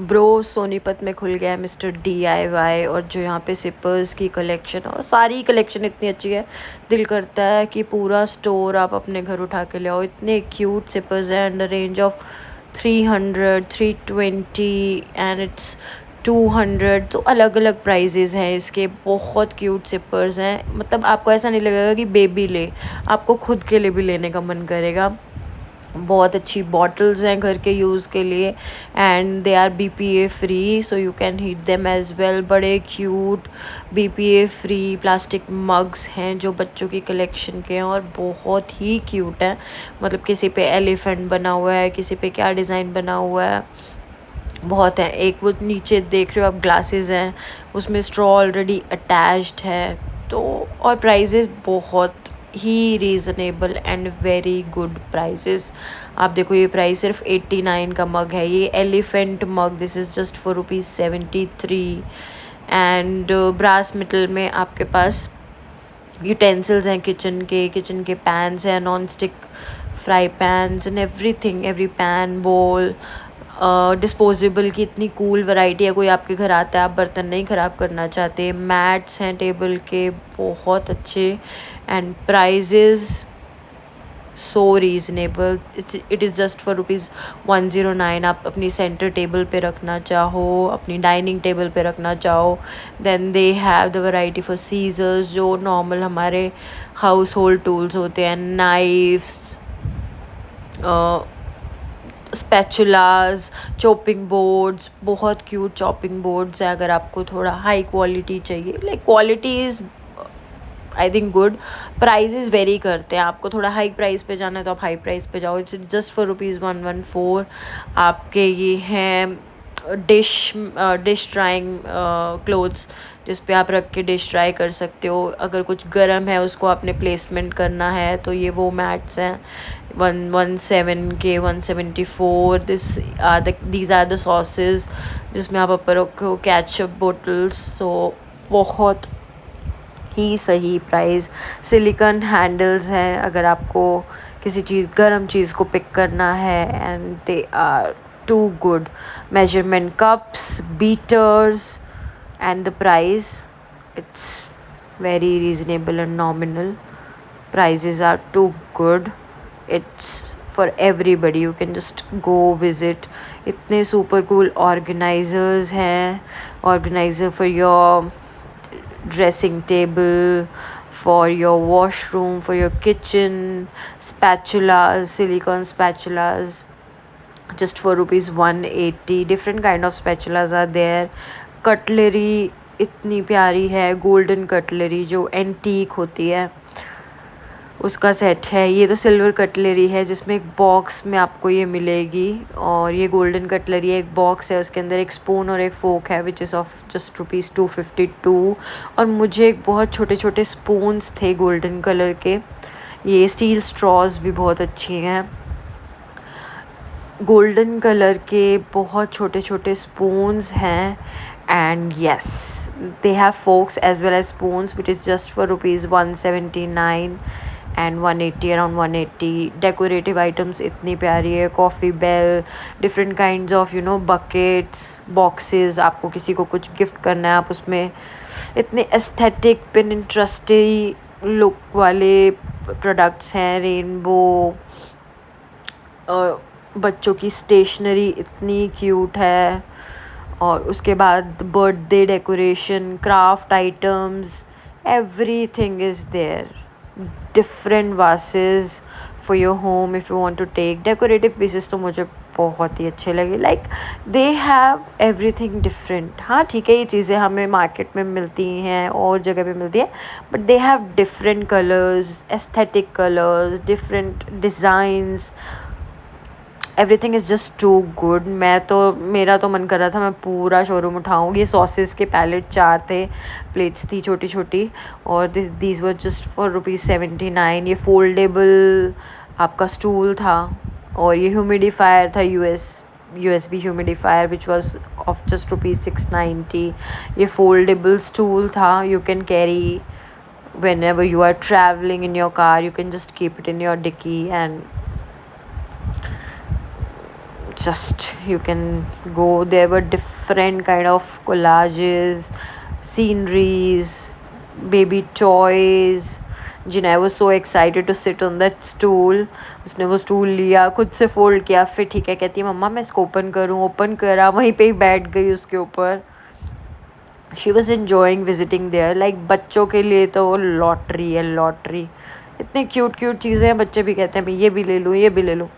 Bro Sonipat में खुल गया है मिस्टर DIY, और जो यहाँ पे सिपर्स की कलेक्शन और सारी कलेक्शन इतनी अच्छी है, दिल करता है कि पूरा स्टोर आप अपने घर उठा के ले आओ। इतने क्यूट सिपर्स हैं under range of 300, 320 and it's 200। तो अलग अलग प्राइजेज़ हैं इसके। बहुत क्यूट सिपर्स हैं, मतलब आपको ऐसा नहीं लगेगा कि बेबी ले, आपको खुद के लिए भी लेने का मन करेगा। बहुत अच्छी बॉटल्स हैं घर के यूज़ के लिए, and they are BPA free, so you can heat them as well. बड़े cute BPA free plastic mugs हैं जो बच्चों की कलेक्शन के हैं और बहुत ही क्यूट हैं। मतलब किसी पे एलिफेंट बना हुआ है, किसी पे क्या डिज़ाइन बना हुआ है, बहुत है। एक वो नीचे देख रहे हो आप ग्लासेस हैं, उसमें स्ट्रॉ ऑलरेडी अटैच्ड है। तो और प्राइजेस बहुत ही reasonable and very good prices. आप देखो ये प्राइस सिर्फ 89 का मग है। ये elephant mug, this is just for ₹73। And brass metal में आपके पास यूटेंसिल्स हैं, किचन के पैन्स हैं, non stick fry pans and everything, every pan bowl. Disposable की इतनी कूल वैरायटी है। कोई आपके घर आता है, आप बर्तन नहीं ख़राब करना चाहते। मैट्स हैं टेबल के बहुत अच्छे, and prices so reasonable. It is just for ₹109। आप अपनी सेंटर टेबल पे रखना चाहो, अपनी डाइनिंग टेबल पे रखना चाहो, then they have the variety for scissors, जो नॉर्मल हमारे हाउस होल्ड टूल्स होते हैं, नाइफ्स, स्पैचुलास, चॉपिंग बोर्ड्स। बहुत क्यूट चॉपिंग बोर्ड्स हैं। अगर आपको थोड़ा हाई क्वालिटी चाहिए, like quality is I think good, prices very करते हैं। आपको थोड़ा हाई प्राइस पे जाना है तो आप हाई प्राइस पे जाओ। It's just for ₹114। आपके ये हैं डिश ड्राइंग क्लोथ्स, जिस पे आप रख के डिश ड्राई कर सकते हो। अगर कुछ गर्म है उसको आपने प्लेसमेंट करना है तो ये वो मैट्स हैं। 117 के 174। दीज आर द सॉसेस जिसमें आप ऊपर रखो कैचअप बोटल्स। सो बहुत ही सही प्राइस। सिलिकॉन हैंडल्स हैं अगर आपको किसी चीज़ गर्म चीज़ को पिक करना है, and they are too good. Measurement cups, beaters, and the price it's very reasonable and nominal. Prices are too good. It's for everybody. You can just go visit. इतने super cool organizers हैं, organizer for your dressing table, for your washroom, for your kitchen, spatulas, silicone spatulas, just for ₹180. Different kind of spatulas are there. Cutlery इतनी प्यारी है, golden cutlery जो antique होती है उसका set है। ये तो सिल्वर कटलरी है जिसमें एक बॉक्स में आपको ये मिलेगी, और ये गोल्डन कटलरी है, एक बॉक्स है, उसके अंदर एक स्पून और एक फोक है, विच इज़ ऑफ जस्ट ₹252। और मुझे एक बहुत छोटे छोटे स्पून्स थे गोल्डन कलर के। ये स्टील स्ट्रॉज भी बहुत अच्छी हैं, गोल्डन कलर के बहुत छोटे छोटे स्पून्स हैं। And yes, they have forks as well as spoons, which is just for ₹179 and 180, around 180. Decorative items इतनी प्यारी है, coffee bell, different kinds of buckets, boxes. आपको किसी को कुछ गिफ्ट करना है, आप उसमें इतने एस्थेटिक पिनिंटरेस्टी लुक वाले प्रोडक्ट्स हैं। रेनबो, बच्चों की स्टेशनरी इतनी क्यूट है, और उसके बाद birthday decoration, craft items, everything is there. Different vases for your home if you want to take. Decorative pieces तो मुझे बहुत ही अच्छे लगे, like they have everything different. हाँ ठीक है, ये चीज़ें हमें मार्केट में मिलती हैं और जगह पे मिलती है, but they have different colours, aesthetic colours, different designs. Everything is just too good. मेरा तो मन कर रहा था मैं पूरा शोरूम उठाऊँ। ये सॉसेस के पैलेट 4 थे, प्लेट्स थी छोटी छोटी, और दीज वर जस्ट फॉर ₹79। ये फोल्डेबल आपका स्टूल था, और ये ह्यूमिडिफायर था, USB humidifier, which was of just ₹690। ये फोल्डेबल स्टूल था, you can carry whenever you are traveling in your car, you can just keep it in your dicky, and just you can go. There were different kind of collages, sceneries, baby toys. जिन्हें I was so excited to sit on that stool. उसने वो stool लिया, खुद से fold किया, फिर ठीक है कहती है मम्मा मैं इसको ओपन करूँ, ओपन करा, वहीं पे ही बैठ गई उसके ऊपर. She was enjoying visiting there. Like बच्चों के लिए तो वो लॉटरी है, लॉटरी. इतनी क्यूट क्यूट चीज़ें हैं, बच्चे भी कहते हैं मैं ये भी ले लूँ, ये भी ले लूँ.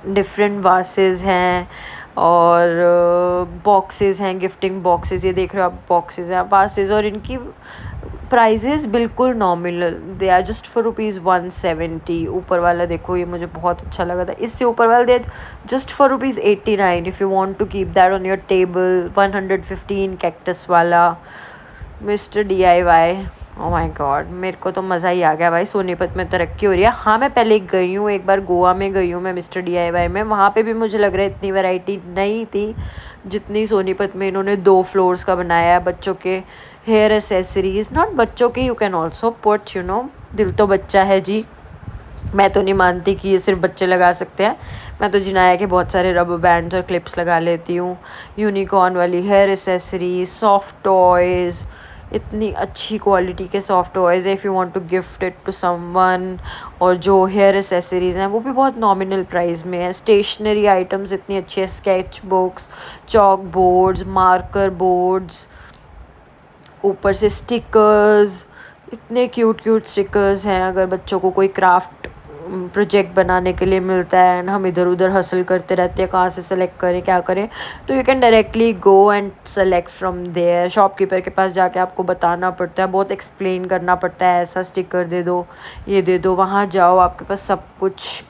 डिफरेंट वासेस हैं और बॉक्सेस हैं, गिफ्टिंग बॉक्सेस. ये देख रहे हो आप, बॉक्सेस हैं, वासेस. और इनकी प्राइजेस बिल्कुल nominal. They are just for ₹170. ऊपर वाला देखो, ये मुझे बहुत अच्छा लगा था. इससे ऊपर वाला दे just for ₹89 if you want to keep that on your table. 115 cactus वाला. Mister DIY. Oh my god, मेरे को तो मज़ा ही आ गया भाई. सोनीपत में तरक्की हो रही है. हाँ मैं पहले गई हूँ, एक बार गोवा में गई हूँ मैं मिस्टर DIY में. वहाँ पे भी मुझे लग रहा है इतनी वैरायटी नहीं थी जितनी सोनीपत में. इन्होंने 2 फ्लोर्स का बनाया है. बच्चों के हेयर एसेसरीज, नॉट बच्चों के, you can also put you know. दिल तो बच्चा है जी. मैं तो नहीं मानती कि ये सिर्फ बच्चे लगा सकते हैं. मैं तो जिनाया के बहुत सारे रबर बैंड्स और क्लिप्स लगा लेती हूँ. यूनिकॉर्न वाली हेयर एसेसरीज, सॉफ्ट टॉयज़, इतनी अच्छी क्वालिटी के सॉफ्ट टॉयज़ है if you want to gift it to someone. और जो हेयर एसेसरीज़ हैं वो भी बहुत नॉमिनल प्राइस में है. स्टेशनरी आइटम्स इतनी अच्छी है, sketch books, chalk boards, marker boards, ऊपर से स्टिकर्स. इतने क्यूट क्यूट स्टिकर्स हैं. अगर बच्चों को कोई क्राफ्ट प्रोजेक्ट बनाने के लिए मिलता है एंड हम इधर उधर हसल करते रहते हैं कहाँ से सेलेक्ट करें क्या करें, तो you can directly go and select from there. Shopkeeper के पास जाके आपको बताना पड़ता है, बहुत एक्सप्लेन करना पड़ता है, ऐसा स्टिकर दे दो, ये दे दो. वहाँ जाओ, आपके पास सब कुछ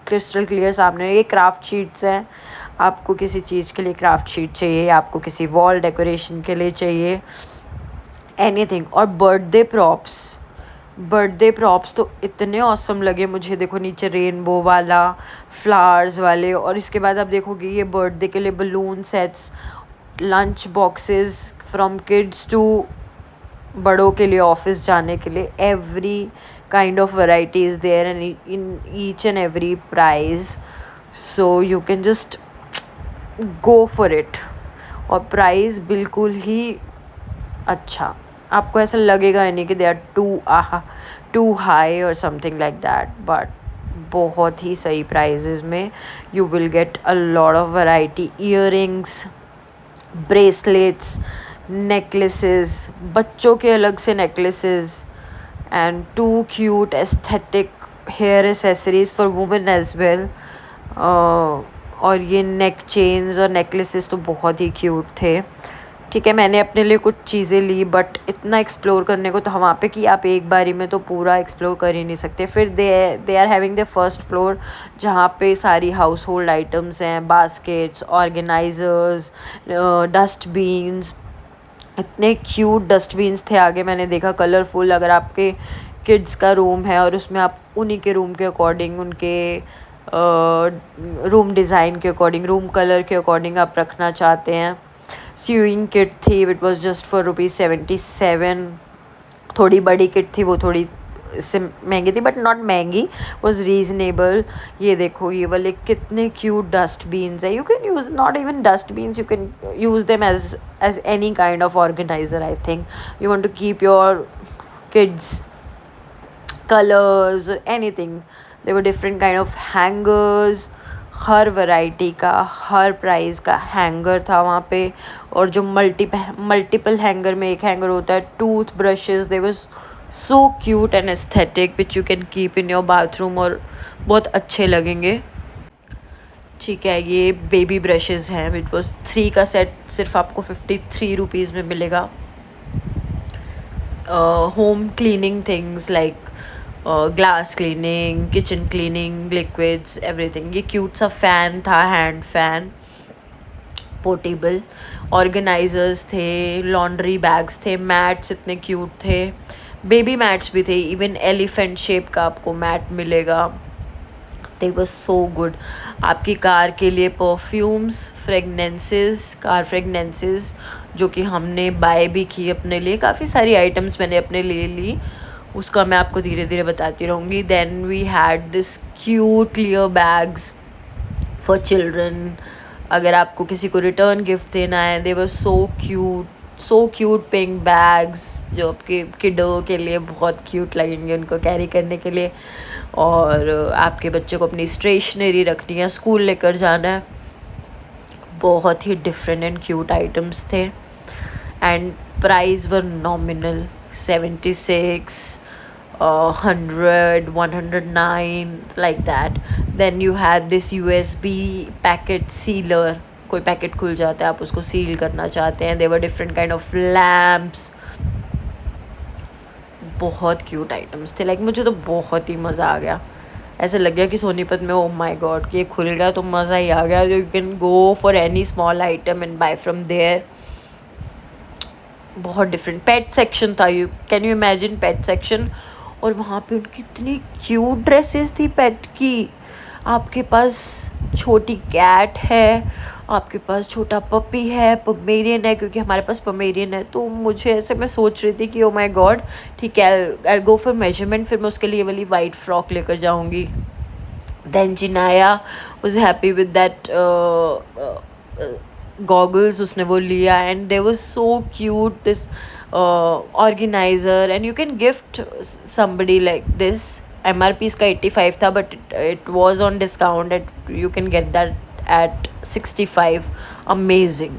क्रिस्टल क्लियर सामने. ये क्राफ्ट शीट्स हैं. आपको किसी चीज़ के लिए क्राफ्ट शीट चाहिए, आपको किसी वॉल डेकोरेशन के लिए चाहिए, एनीथिंग. और बर्थडे प्रॉप्स तो इतने ऑसम लगे मुझे. देखो नीचे रेनबो वाला, फ्लावर्स वाले. और इसके बाद आप देखोगे ये बर्थडे के लिए balloon sets, lunch boxes from kids to बड़ों के लिए ऑफिस जाने के लिए. Every kind of variety is there and in each and every price. So you can just go for it. और प्राइस बिल्कुल ही अच्छा. आपको ऐसा लगेगा नहीं कि दे आर टू हाई और समथिंग लाइक दैट. बट बहुत ही सही प्राइजेज़ में you will get a lot of variety. Earrings, bracelets, necklaces, बच्चों के अलग से necklaces and 2 cute aesthetic hair accessories for women as well. और ये नेक चेन्स और नेकलेसेस तो बहुत ही क्यूट थे. ठीक है, मैंने अपने लिए कुछ चीज़ें ली, बट इतना एक्सप्लोर करने को तो हम वहाँ पे कि आप एक बारी में तो पूरा एक्सप्लोर कर ही नहीं सकते. फिर they are having the first floor जहाँ पे सारी हाउस होल्ड आइटम्स हैं, बास्केट्स, ऑर्गेनाइजर्स, डस्टबीन्स. इतने क्यूट डस्टबीन्स थे आगे, मैंने देखा कलरफुल. अगर आपके किड्स का रूम है और उसमें आप उन्हीं के रूम के अकॉर्डिंग, उनके रूम डिज़ाइन के अकॉर्डिंग, रूम कलर के अकॉर्डिंग आप रखना चाहते हैं. स्यूइंग किट थी, इट वॉज जस्ट फॉर ₹77. थोड़ी बड़ी किट थी, वो थोड़ी इससे महंगी थी बट नॉट महंगी, वॉज रीजनेबल. ये देखो ये वाले कितने क्यूट डस्टबीन्स है. You can use not even dustbins, you can use them as any kind of organiser. I think you want to keep your kids colours, anything. There were different kind of hangers. हर वैरायटी का, हर price का hanger था वहाँ पे. और जो मल्टीपल हैंगर में एक हैंगर होता है. Tooth brushes, they was so cute and aesthetic which you can keep in your bathroom और बहुत अच्छे लगेंगे. ठीक है, ये बेबी ब्रशेज़ हैं. इट वॉज 3 का सेट सिर्फ आपको ₹53 में मिलेगा. Home cleaning things like glass cleaning, kitchen cleaning, liquids, everything. ये क्यूट सा फ़ैन था, हैंड फ़ैन, पोर्टेबल. ऑर्गेनाइजर्स थे, लॉन्ड्री बैग्स थे, मैट्स इतने क्यूट थे. बेबी मैट्स भी थे, इवन एलिफेंट शेप का आपको मैट मिलेगा. दे वाज सो गुड. आपकी कार के लिए परफ्यूम्स, फ्रेगनेंसेस, कार फ्रेगनेंसेस जो कि हमने बाय भी की अपने लिए. काफ़ी सारी आइटम्स मैंने अपने लिए ली, उसका मैं आपको धीरे धीरे बताती रहूँगी. Then we had this cute clear bags for children. अगर आपको किसी को रिटर्न गिफ्ट देना है, they were so cute pink bags जो आपके किडो के लिए बहुत क्यूट लगेंगे उनको कैरी करने के लिए। और आपके बच्चे को अपनी स्टेशनरी रखनी है, स्कूल लेकर जाना है, बहुत ही डिफरेंट एंड क्यूट आइटम्स थे। And price were nominal, 76, 100, 109, like that. Then you had this USB packet sealer, कोई पैकेट खुल जाता है, आप उसको सील करना चाहते हैं। There were different kind of lamps, बहुत क्यूट आइटम्स थे। लाइक मुझे तो बहुत ही मज़ा आ गया। ऐसे लग गया कि सोनीपत में ओ माय गॉड कि ये खुल गया तो मज़ा ही आ गया। You can go for any small item and buy from there. बहुत डिफरेंट पेट सेक्शन था, you can you imagine pet section. और वहाँ पे उनकी इतनी क्यूट ड्रेसेस थी पेट की। आपके पास छोटी कैट है, आपके पास छोटा पपी है, पमेरियन है, क्योंकि हमारे पास पमेरियन है। तो मुझे ऐसे मैं सोच रही थी कि ओ माय गॉड ठीक है, आई गो फॉर मेजरमेंट, फिर मैं उसके लिए वाली वाइट फ्रॉक लेकर जाऊँगी। Then Zinaya was happy with that goggles, उसने वो लिया and they was so cute this organizer. And you can gift somebody like this। MRP इसका 85 था, but it was on discount, you can get that at 65। amazing।